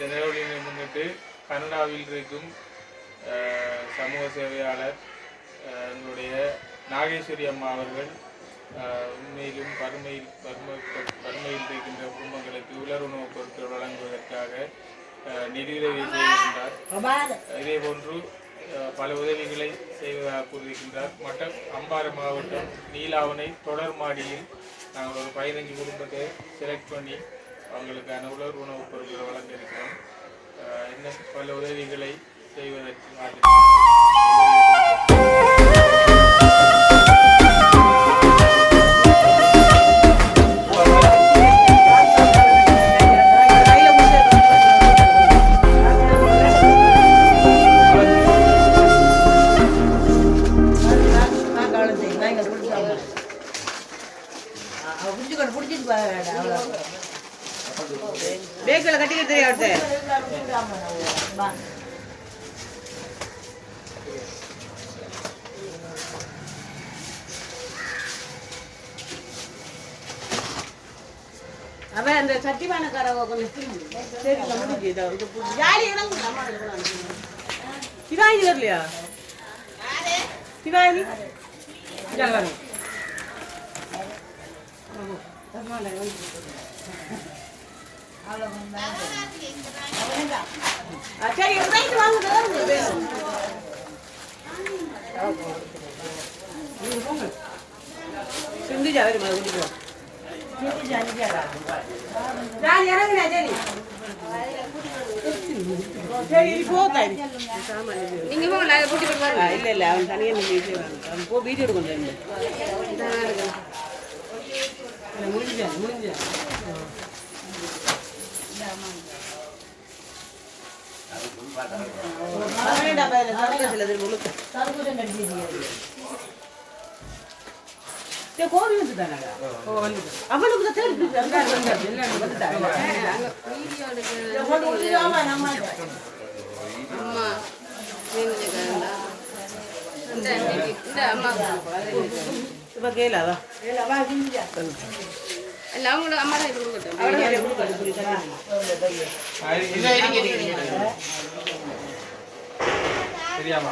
இந்த நிகழ்வினை முன்னிட்டு கனடாவில் இருக்கும் சமூக சேவையாளர் எங்களுடைய நாகேஸ்வரி அம்மா அவர்கள் உண்மையிலும் வறுமையில் இருக்கின்ற குடும்பங்களுக்கு உலருணவுப் பொருட்கள் வழங்குவதற்காக நிதியுதவி செய்கின்றார். இதே போன்று பல உதவிகளை செய்வதாக கூறியிருக்கின்றார். அம்பாறை மாவட்டம் நீலாவணை தொடர்மாடியில் நாங்கள் ஒரு 15 குடும்பத்தை செலக்ட் பண்ணி அவங்களுக்கான உணவுப் பொருட்களை வழங்க இருக்கிறோம். இன்னும் பல உதவிகளை செய்வதற்கு பேக்கில் கட்டிக்கிட்டு தெரியாது. அவன் அந்த சட்டிவானக்காரவ கொஞ்சம் ஜாலி சிவாஜி வரலையா? சிவாஜி சரி சிந்துஜா வருமா குடிப்போம். இல்ல இல்ல அவன் தனியா போ வீடியோ எடுக்கணும். முடிஞ்சா கோவி வந்து தானே அவனுக்கு கேளாவா அவங்களோட அம்மா தான் தெரியாமா